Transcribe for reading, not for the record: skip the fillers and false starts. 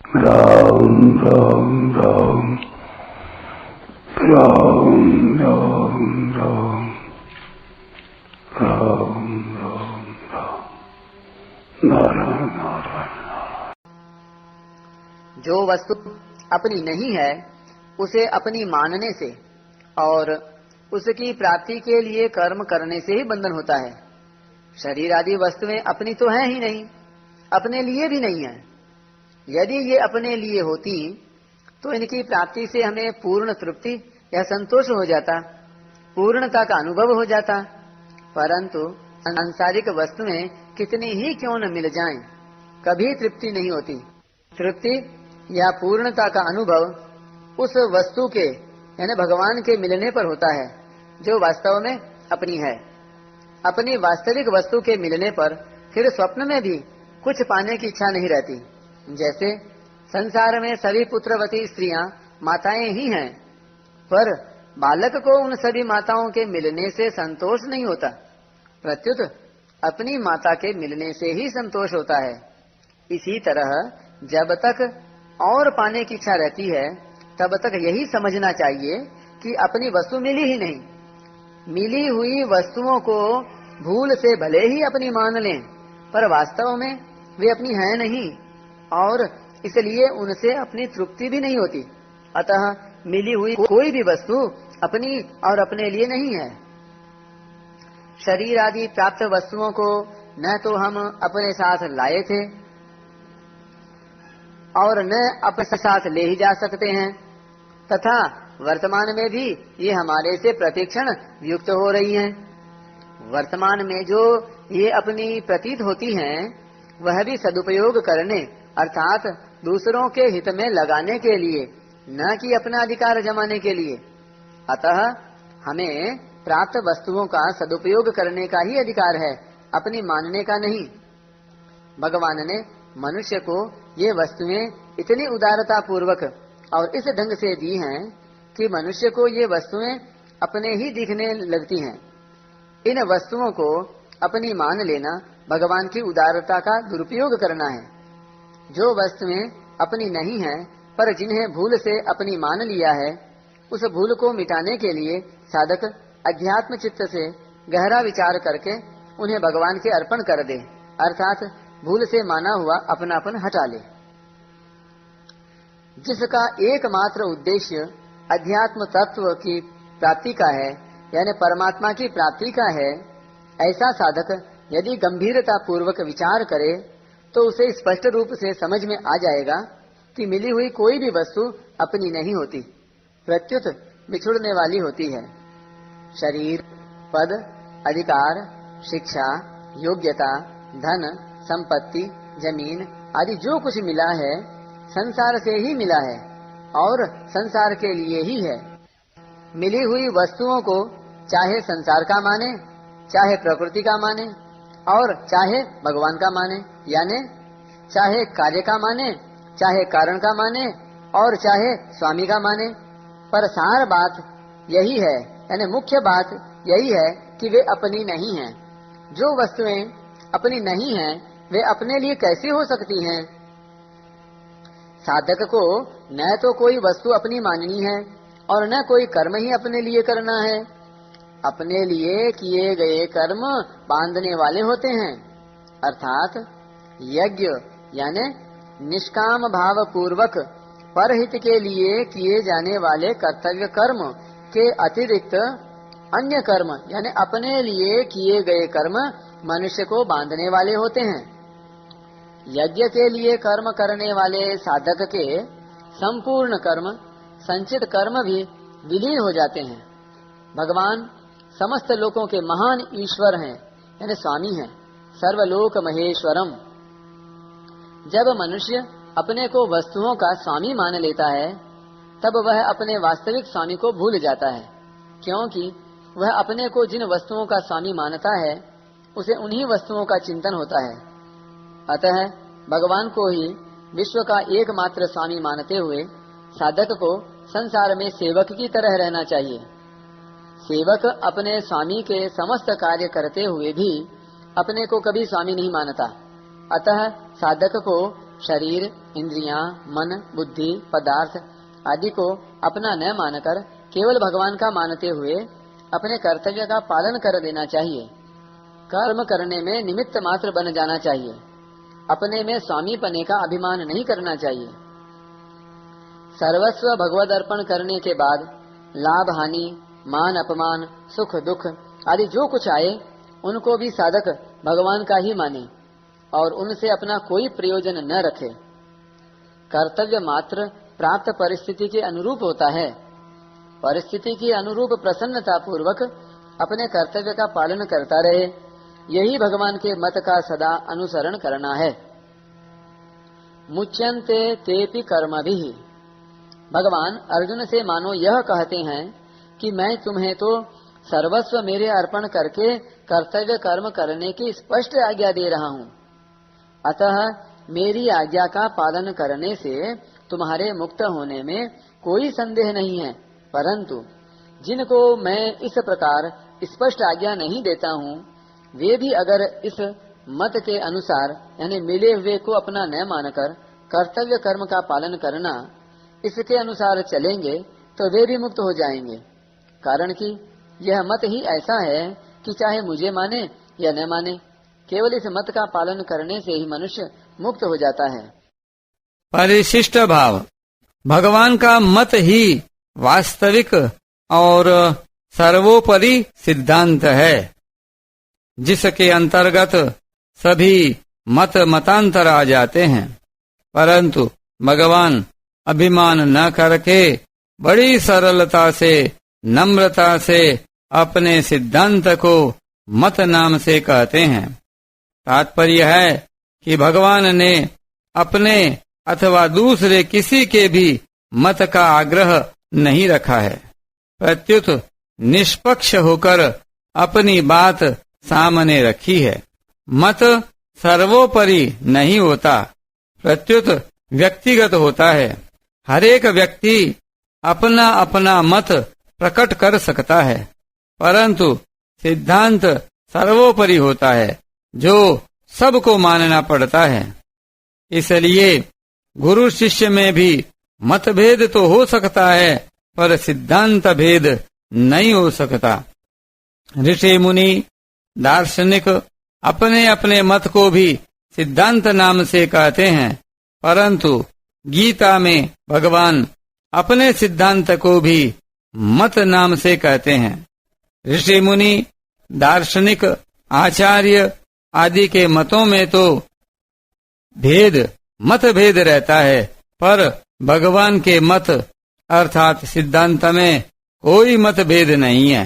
राम राम राम राम राम राम राम राम राम नारायण नारायण। जो वस्तु अपनी नहीं है उसे अपनी मानने से और उसकी प्राप्ति के लिए कर्म करने से ही बंधन होता है। शरीर आदि वस्तुएं अपनी तो हैं ही नहीं, अपने लिए भी नहीं है। यदि ये अपने लिए होती तो इनकी प्राप्ति से हमें पूर्ण तृप्ति या संतोष हो जाता, पूर्णता का अनुभव हो जाता। परंतु सांसारिक वस्तुएं कितनी ही क्यों न मिल जाएं, कभी तृप्ति नहीं होती। तृप्ति या पूर्णता का अनुभव उस वस्तु के यानी भगवान के मिलने पर होता है जो वास्तव में अपनी है। अपनी वास्तविक वस्तु के मिलने पर फिर स्वप्न में भी कुछ पाने की इच्छा नहीं रहती। जैसे संसार में सभी पुत्रवती स्त्रियां माताएं ही हैं, पर बालक को उन सभी माताओं के मिलने से संतोष नहीं होता, प्रत्युत अपनी माता के मिलने से ही संतोष होता है। इसी तरह जब तक और पाने की इच्छा रहती है तब तक यही समझना चाहिए कि अपनी वस्तु मिली ही नहीं। मिली हुई वस्तुओं को भूल से भले ही अपनी मान लें, पर वास्तव में वे अपनी हैं नहीं और इसलिए उनसे अपनी तृप्ति भी नहीं होती। अतः मिली हुई कोई भी वस्तु अपनी और अपने लिए नहीं है। शरीर आदि प्राप्त वस्तुओं को न तो हम अपने साथ लाए थे और न अपने साथ ले ही जा सकते हैं, तथा वर्तमान में भी ये हमारे से प्रतिक्षण युक्त हो रही हैं। वर्तमान में जो ये अपनी प्रतीत होती हैं वह भी सदुपयोग करने अर्थात दूसरों के हित में लगाने के लिए, न कि अपना अधिकार जमाने के लिए। अतः हमें प्राप्त वस्तुओं का सदुपयोग करने का ही अधिकार है, अपनी मानने का नहीं। भगवान ने मनुष्य को ये वस्तुएं इतनी उदारता पूर्वक और इस ढंग से दी हैं कि मनुष्य को ये वस्तुएं अपने ही दिखने लगती हैं। इन वस्तुओं को अपनी मान लेना भगवान की उदारता का दुरुपयोग करना है। जो वस्तुएं अपनी नहीं हैं पर जिन्हें भूल से अपनी मान लिया है, उस भूल को मिटाने के लिए साधक अध्यात्म चित्त से गहरा विचार करके उन्हें भगवान के अर्पण कर दे, अर्थात भूल से माना हुआ अपनापन हटा ले। जिसका एकमात्र उद्देश्य अध्यात्म तत्व की प्राप्ति का है यानी परमात्मा की प्राप्ति का है, ऐसा साधक यदि गंभीरता पूर्वक विचार करे तो उसे स्पष्ट रूप से समझ में आ जाएगा कि मिली हुई कोई भी वस्तु अपनी नहीं होती, प्रत्युत बिछुड़ने वाली होती है। शरीर, पद, अधिकार, शिक्षा, योग्यता, धन, संपत्ति, जमीन आदि जो कुछ मिला है संसार से ही मिला है और संसार के लिए ही है। मिली हुई वस्तुओं को चाहे संसार का माने, चाहे प्रकृति का माने और चाहे भगवान का माने, यानी चाहे कार्य का माने, चाहे कारण का माने और चाहे स्वामी का माने, पर सार बात यही है, यानी मुख्य बात यही है कि वे अपनी नहीं हैं। जो वस्तुएं अपनी नहीं हैं वे अपने लिए कैसी हो सकती हैं? साधक को न तो कोई वस्तु अपनी माननी है और न कोई कर्म ही अपने लिए करना है। अपने लिए किए गए कर्म बांधने वाले होते हैं, अर्थात यज्ञ यानी निष्काम भाव पूर्वक परहित के लिए किए जाने वाले कर्तव्य कर्म के अतिरिक्त अन्य कर्म यानी अपने लिए किए गए कर्म मनुष्य को बांधने वाले होते हैं। यज्ञ के लिए कर्म करने वाले साधक के संपूर्ण कर्म संचित कर्म भी विलीन हो जाते हैं। भगवान समस्त लोकों के महान ईश्वर हैं यानी स्वामी हैं, सर्वलोक महेश्वरम। जब मनुष्य अपने को वस्तुओं का स्वामी मान लेता है तब वह अपने वास्तविक स्वामी को भूल जाता है, क्योंकि वह अपने को जिन वस्तुओं का स्वामी मानता है उसे उन्हीं वस्तुओं का चिंतन होता है। अतः भगवान को ही विश्व का एकमात्र स्वामी मानते हुए साधक को संसार में सेवक की तरह रहना चाहिए। सेवक अपने स्वामी के समस्त कार्य करते हुए भी अपने को कभी स्वामी नहीं मानता। अतः साधक को शरीर, इंद्रियां, मन, बुद्धि, पदार्थ आदि को अपना न मानकर केवल भगवान का मानते हुए अपने कर्तव्य का पालन कर देना चाहिए। कर्म करने में निमित्त मात्र बन जाना चाहिए। अपने में स्वामी पने का अभिमान नहीं करना चाहिए। सर्वस्व भगवद अर्पण करने के बाद लाभ हानि, मान अपमान, सुख दुख आदि जो कुछ आए उनको भी साधक भगवान का ही माने और उनसे अपना कोई प्रयोजन न रखे। कर्तव्य मात्र प्राप्त परिस्थिति के अनुरूप होता है। परिस्थिति के अनुरूप प्रसन्नता पूर्वक अपने कर्तव्य का पालन करता रहे, यही भगवान के मत का सदा अनुसरण करना है। मुच्यन्ते तेपि कर्मभिः। भगवान अर्जुन से मानो यह कहते हैं कि मैं तुम्हें तो सर्वस्व मेरे अर्पण करके कर्तव्य कर्म करने की स्पष्ट आज्ञा दे रहा हूँ। अतः मेरी आज्ञा का पालन करने से तुम्हारे मुक्त होने में कोई संदेह नहीं है। परंतु जिनको मैं इस प्रकार स्पष्ट आज्ञा नहीं देता हूँ, वे भी अगर इस मत के अनुसार यानी मिले हुए को अपना न मानकर कर्तव्य कर्म का पालन करना, इसके अनुसार चलेंगे तो वे भी मुक्त हो जाएंगे। कारण कि यह मत ही ऐसा है कि चाहे मुझे माने या न माने, केवल इस मत का पालन करने से ही मनुष्य मुक्त हो जाता है। परिशिष्ट भाव। भगवान का मत ही वास्तविक और सर्वोपरि सिद्धांत है, जिसके अंतर्गत सभी मत मतांतर आ जाते हैं। परंतु भगवान अभिमान न करके बड़ी सरलता से, नम्रता से अपने सिद्धांत को मत नाम से कहते हैं। तात्पर्य है कि भगवान ने अपने अथवा दूसरे किसी के भी मत का आग्रह नहीं रखा है। प्रत्युत निष्पक्ष होकर अपनी बात सामने रखी है। मत सर्वोपरि नहीं होता, प्रत्युत व्यक्तिगत होता है। हर एक व्यक्ति अपना अपना मत प्रकट कर सकता है, परंतु सिद्धांत सर्वोपरि होता है जो सबको मानना पड़ता है। इसलिए गुरु शिष्य में भी मतभेद तो हो सकता है, पर सिद्धांत भेद नहीं हो सकता। ऋषि मुनि दार्शनिक अपने अपने मत को भी सिद्धांत नाम से कहते हैं, परंतु गीता में भगवान अपने सिद्धांत को भी मत नाम से कहते हैं। ऋषि मुनि दार्शनिक आचार्य आदि के मतों में तो मतभेद रहता है, पर भगवान के मत अर्थात सिद्धांत में कोई मतभेद नहीं है।